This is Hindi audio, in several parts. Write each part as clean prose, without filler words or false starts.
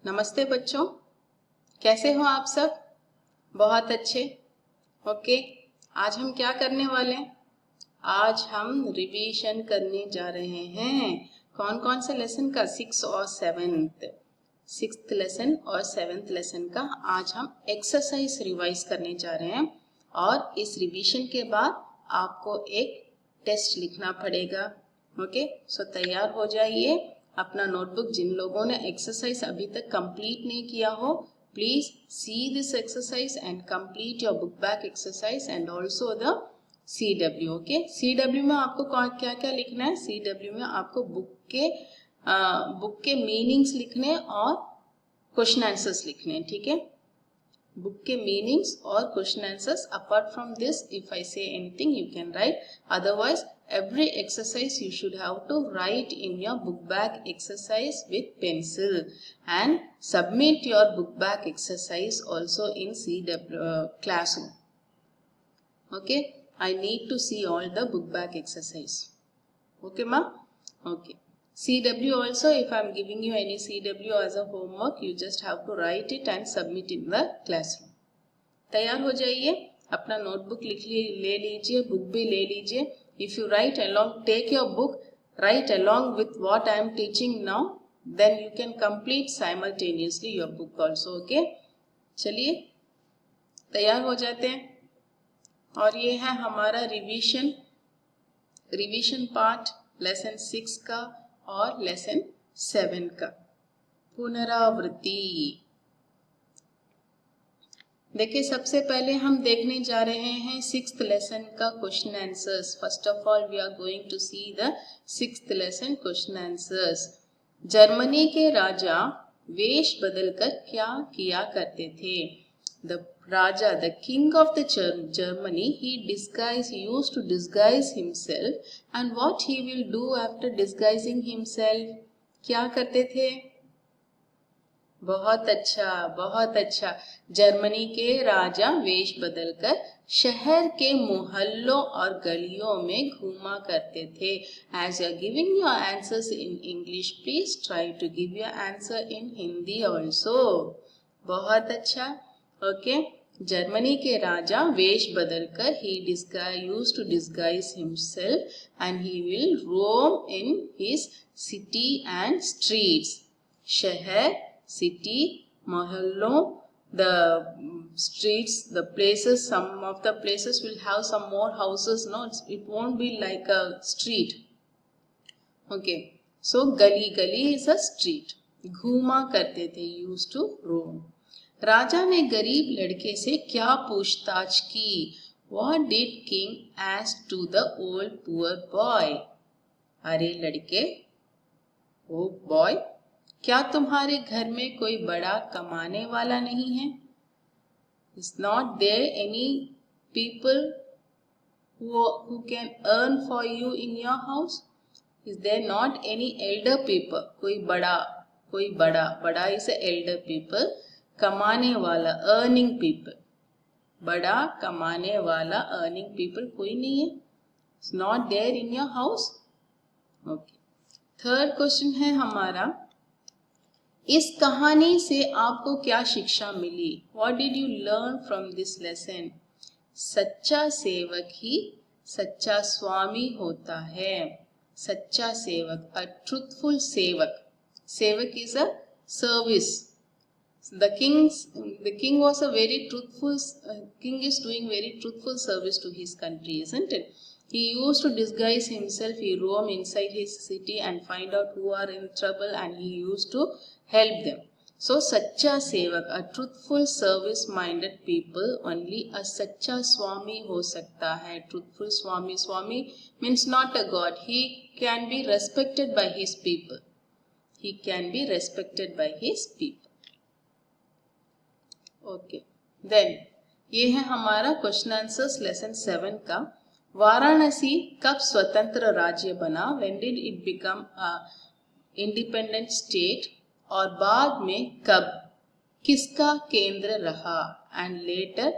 नमस्ते बच्चों, कैसे हो आप सब? बहुत अच्छे। ओके, आज हम क्या करने वाले हैं? आज हम रिवीजन करने जा रहे हैं। कौन कौन से लेसन का? सिक्स्थ लेसन और सेवेंथ लेसन का आज हम एक्सरसाइज रिवाइज करने जा रहे हैं। और इस रिवीजन के बाद आपको एक टेस्ट लिखना पड़ेगा। ओके, सो तैयार हो जाइए। अपना नोटबुक, जिन लोगों ने एक्सरसाइज अभी तक कंप्लीट नहीं किया हो, please see this exercise and complete your book back exercise and also the CW। Okay, CW में आपको क्या क्या लिखना है? CW में आपको बुक के मीनिंग्स लिखने और क्वेश्चन आंसर्स लिखने हैं। ठीक है, बुक के मीनिंग्स और question answers. Apart from this, if I say anything you can write, otherwise every exercise you should have to write in your book back exercise with pencil and submit your book back exercise also in CW classroom. Okay, I need to see all the book back exercise. Okay ma? Okay, CW also, if I am giving you any CW as a homework, you just have to write it and submit in the classroom. तैयार हो जाइए, अपना नोटबुक ले लीजिए, बुक भी ले लीजिए। If you write along, take your book, write along with what I am teaching now, then you can complete simultaneously your book also. Okay, चलिए तैयार हो जाते हैं। और ये है हमारा रिवीजन पार्ट लेसन 6 का और लेसन 7 का, पुनरावृत्ति। देखिए, सबसे पहले हम देखने जा रहे हैं सिक्स्थ लेसन का question answers. First of all we are going to see the sixth lesson question answers. Germany के राजा वेश बदलकर क्या किया करते थे? The raja, the king of the Germany, he used to disguise himself, and what he will do after disguising himself? क्या करते थे? बहुत अच्छा, बहुत अच्छा। जर्मनी के राजा वेश बदलकर शहर के मोहल्लों और गलियों में घूमा करते थे। As you are giving your answers in English, please try to give your answer in Hindi also. बहुत अच्छा। ओके, जर्मनी के राजा वेश बदलकर he used to disguise himself and he will roam in his city and streets. शहर, city, mohallo, the streets, the places, some of the places will have some more houses, no, it won't be like a street. Okay, so gali is a street. घूमा करते थे, used to roam. राजा ने गरीब लड़के से क्या पूछताछ की? What did king ask to the old poor boy? अरे लड़के, ओ बॉय, क्या तुम्हारे घर में कोई बड़ा कमाने वाला नहीं है? Is not there any people who can earn for you in your house? Is there not any elder people? कोई बड़ा is a elder people, कमाने वाला earning people, बड़ा कमाने वाला earning people कोई नहीं है? It's not there in your house. Okay, third question है हमारा, इस कहानी से आपको क्या शिक्षा मिली? What did you learn from this lesson? सच्चा सेवक ही सच्चा स्वामी होता है। सच्चा सेवक, a truthful सेवक। सेवक is a service. The king was a very truthful king is doing very truthful service to his country, isn't it? He used to disguise himself. He roam inside his city and find out who are in trouble, and he used to help them. So सच्चा सेवक, a truthful service minded people, only a सच्चा स्वामी हो सकता है। Truthful Swami, Swami means not a god. He can be respected by his people. He can be respected by his people. Okay, then ये है हमारा क्वेश्चन आंसर्स लेसन 7 का। वाराणसी कब स्वतंत्र राज्य बना? When did it become independent state? और बाद में कब किसका केंद्र रहा? And later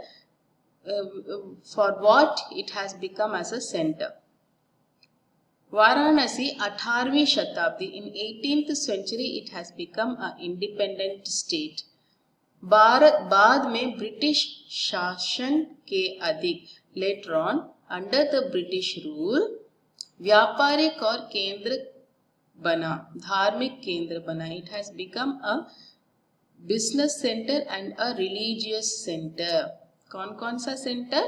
for what it has become as a centre? Varanasi 18वीं शताब्दी, in 18th century it has become an independent state. बाद में ब्रिटिश शासन के अधिक, later on under the British rule, व्यापारिक और केंद्र बना, धार्मिक केंद्र बना. It has become a business center and a religious center. कौन कौन सा सेंटर?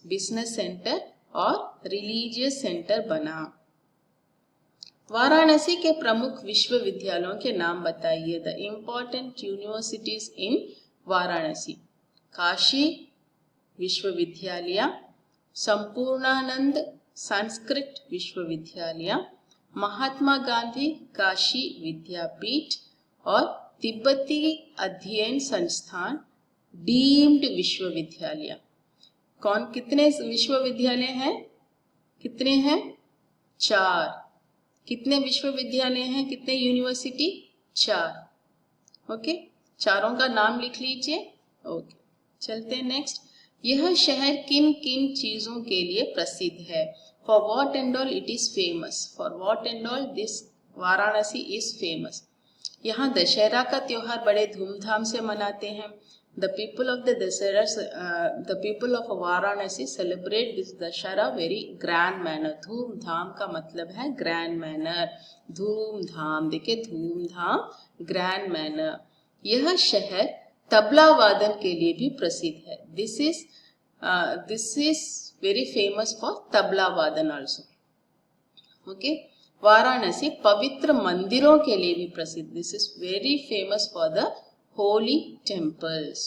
बिजनेस सेंटर और रिलीजियस सेंटर बना. वाराणसी के प्रमुख विश्वविद्यालयों के नाम बताइए. The important universities in Varanasi. Kashi विश्वविद्यालय, संपूर्णानंद संस्कृत विश्वविद्यालय, महात्मा गांधी काशी विद्यापीठ और तिब्बती अध्ययन संस्थान डीम्ड विश्वविद्यालय. कौन कितने विश्वविद्यालय हैं? कितने हैं? 4. कितने विश्वविद्यालय हैं? कितने यूनिवर्सिटी? 4. ओके, चारों का नाम लिख लीजिए. ओके, चलते हैं नेक्स्ट. यह शहर किन किन चीजों के लिए प्रसिद्ध है? For what and all it is famous? For what and all this Varanasi is famous? यहाँ दशहरा का त्योहार बड़े धूमधाम से मनाते हैं. The people of the people of Varanasi celebrate this Dashara very grand manner. धूमधाम का मतलब है grand manner. धूमधाम, देखिए धूमधाम, grand manner. यह शहर तबला वादन के लिए भी प्रसिद्ध है. This is very famous for tabla वादन also. Okay. वाराणसी पवित्र मंदिरों के लिए भी प्रसिद्ध. This is very famous for the holy temples.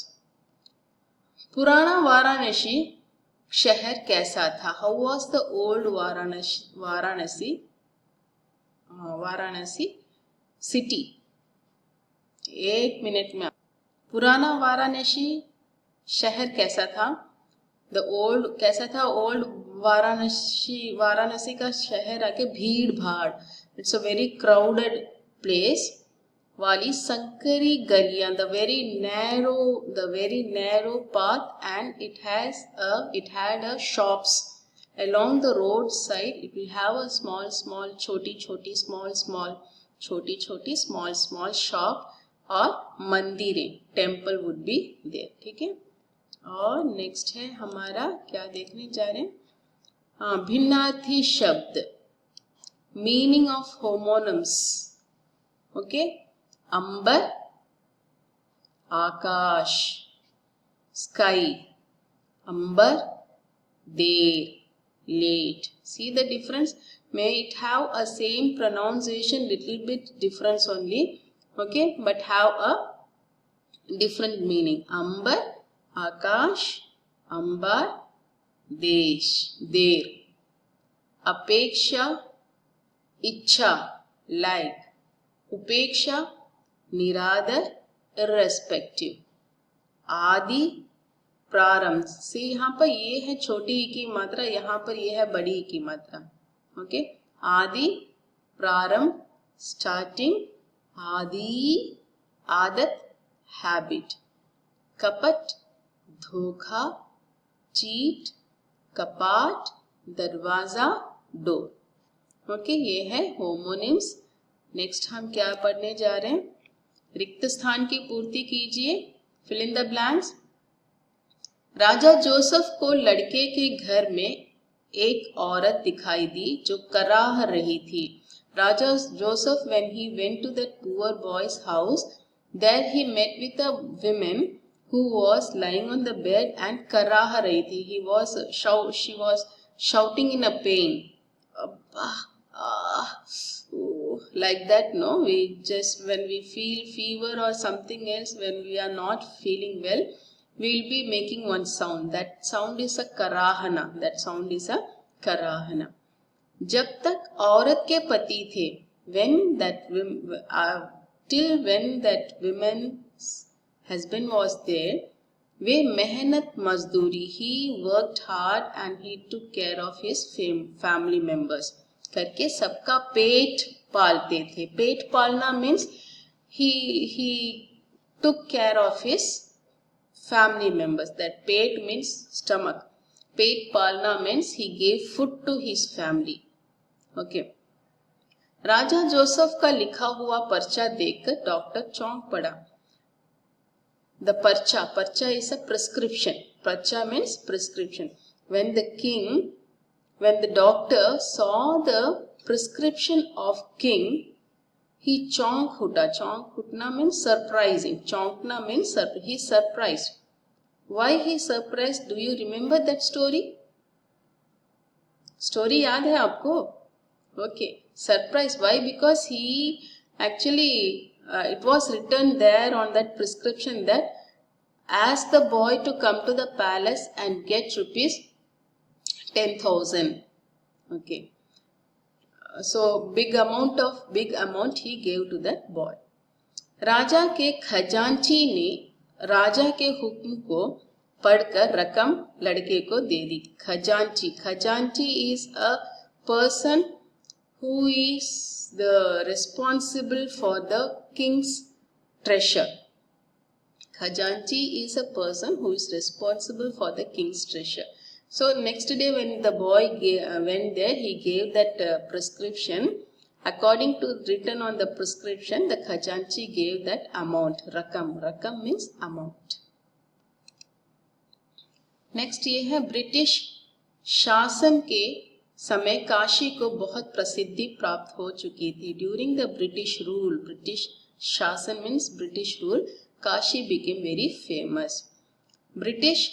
पुराना वाराणसी शहर कैसा था? How was the old Varanasi city? एक मिनट में. पुराना वाराणसी शहर कैसा था? कैसा था? ओल्ड वाराणसी का शहर आके भीड़ भाड़. It's a very crowded place. वाली संकरी गलियां, the very narrow path, and it had a shops along the roadside. It will have a small shop और मंदिरें, टेम्पल would be there. ठीक है. और नेक्स्ट है हमारा, क्या देखने जा रहे हैं? हाँ, भिन्नार्थी शब्द, मीनिंग ऑफ होमोनिम्स. ओके, अंबर, आकाश, स्काई. अंबर, देर, late. See the difference? May it have a same pronunciation, little bit difference only, okay, but have a different meaning. अंबर, आकाश, अंबर, देश, देर. अपेक्षा, इच्छा, like. उपेक्षा, निरादर, irrespective. आदि, प्रारंभ. से यहाँ पर ये है छोटी ई की मात्रा, यहाँ पर ये है बड़ी ई की मात्रा. ओके, आदि, प्रारंभ, स्टार्टिंग. आदि, आदत, हैबिट. कपट, धोखा, चीट, कपाट, दरवाजा, डोर. ओके, ये है होमोनिम्स. नेक्स्ट हम क्या पढ़ने जा रहे हैं? रिक्त स्थान की पूर्ति कीजिए. Fill in the blanks. राजा जोसेफ को लड़के के घर में एक औरत दिखाई दी जो कराह रही थी. राजा Joseph, when he went to that poor boy's house, there he met with a woman who was lying on the bed and कराह रही थी. She was shouting in a pain. Like that, no? We just, when we feel fever or something else, when we are not feeling well, we will be making one sound. That sound is a karahana. जब तक औरत के पति थे, till when that woman's husband was there, वे मेहनत मजदूरी, he worked hard and he took care of his family members, करके सबका पेट पालते थे. पेट पालना means he took care of his family members. That pet means stomach. पेट पालना means he gave food to his family. Okay. Raja Joseph का लिखा हुआ पर्चा देखकर डॉक्टर चौंक पड़ा। The parcha is a prescription. Parcha means prescription. When the doctor saw the prescription of king, he chonk hutta. Chonk hutna means surprising. Chonkna means he surprised. Why he surprised? Do you remember that story? Story याद है आपको? Okay. Surprised. Why? Because he actually it was written there on that prescription that ask the boy to come to the palace and get rupees 10,000. Okay. So big amount he gave to that boy. राजा के खजांची ने राजा के हुक्म को पढ़कर रकम लड़के को दे दी. खजांची is a person who is the responsible for the king's treasure. Khajanchi is a person who is responsible for the king's treasure. So next day when the boy went there, he gave that prescription. According to written on the prescription, the Khajanchi gave that amount. Rakam means amount. Next ये है ब्रिटिश शासन के समय काशी को बहुत प्रसिद्धि प्राप्त हो चुकी थी. During the British rule, British शासन means British rule, Kashi became very famous.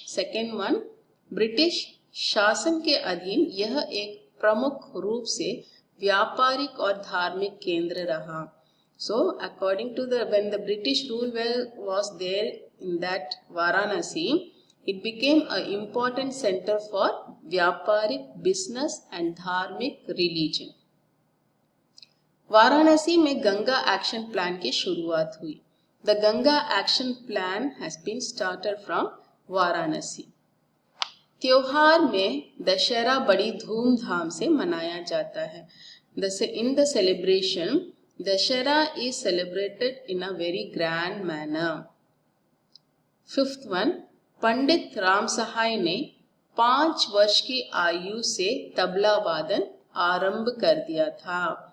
Second one, British शासन के अधीन यह एक प्रमुख रूप से व्यापारिक और धार्मिक केंद्र रहा. So according to when the British rule was there in that Varanasi, it became an important center for व्यापारिक business and धार्मिक religion. वाराणसी में गंगा एक्शन प्लान की शुरुआत हुई. The Ganga Action Plan has been started from Varanasi. त्योहार में दशहरा बड़ी धूमधाम से मनाया जाता है. In the celebration, Dashera is celebrated in a very grand manner. Fifth one, Pandit Ram सहाय ने 5 वर्ष की आयु से तबला वादन आरंभ कर दिया था.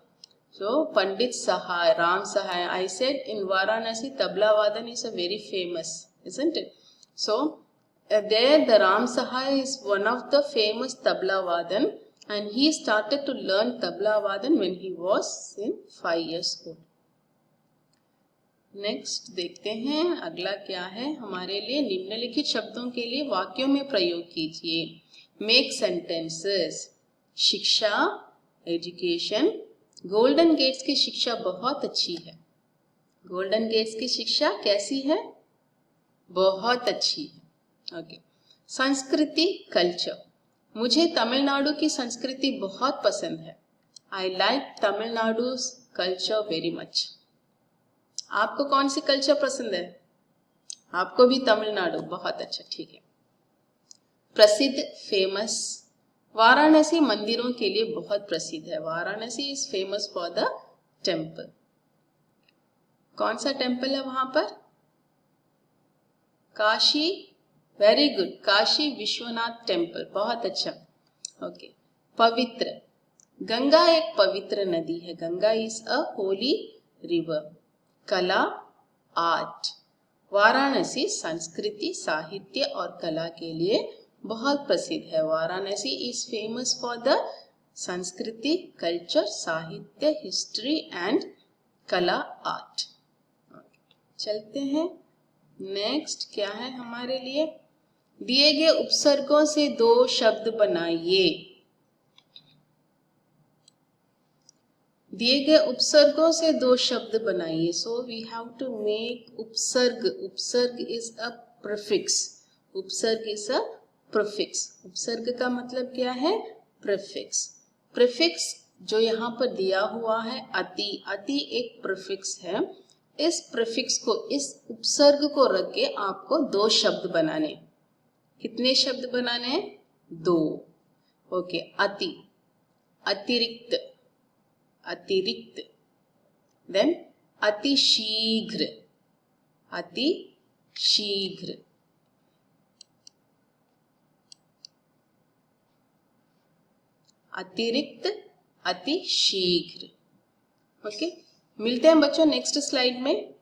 So Pandit Ram Sahai, I said in Varanasi Tabla Vadan is a very famous, isn't it? So there the Ram Sahai is one of the famous Tabla Vadan, and he started to learn Tabla Vadan when he was in 5 years old. Next देखते हैं अगला क्या है हमारे लिए. निम्नलिखित शब्दों के लिए वाक्यों में प्रयोग कीजिए. Make sentences. शिक्षा, एजुकेशन. गोल्डन गेट्स की शिक्षा बहुत अच्छी है. गोल्डन गेट्स की शिक्षा कैसी है? बहुत अच्छी है. ओके. संस्कृति, कल्चर. मुझे तमिलनाडु की संस्कृति बहुत पसंद है. I like Tamil Nadu's culture very much. आपको कौन सी कल्चर पसंद है? आपको भी तमिलनाडु. बहुत अच्छा, ठीक है. प्रसिद्ध, फेमस. वाराणसी मंदिरों के लिए बहुत प्रसिद्ध है. Varanasi is famous for the temple. कौन सा टेम्पल है वहां पर? Kashi. Very good. Kashi Vishwanath temple. बहुत अच्छा. ओके. पवित्र. गंगा एक पवित्र नदी है. Ganga is a Holi river. कला, आर्ट. वाराणसी संस्कृति, साहित्य और कला के लिए बहुत प्रसिद्ध है. Varanasi is famous for the संस्कृति, कल्चर, साहित्य, हिस्ट्री एंड कला, आर्ट. चलते हैं. नेक्स्ट क्या है हमारे लिए? दिए गए उपसर्गों से 2 शब्द बनाइए. दिए गए उपसर्गों से 2 शब्द बनाइए. So we have to make उपसर्ग. उपसर्ग इज अ प्रीफिक्स. उपसर्ग इज अ प्रीफिक्स. उपसर्ग का मतलब क्या है? प्रीफिक्स. प्रीफिक्स जो यहाँ पर दिया हुआ है अति. अति एक प्रीफिक्स है. इस प्रीफिक्स को, इस उपसर्ग को रख के आपको 2 शब्द बनाने. कितने शब्द बनाने हैं? 2. ओके. अति, अतिरिक्त, अतिरिक्त. देन अतिशीघ्र, अतिशीघ्र. अतिरिक्त, अति शीघ्र। ओके, मिलते हैं बच्चों नेक्स्ट स्लाइड में।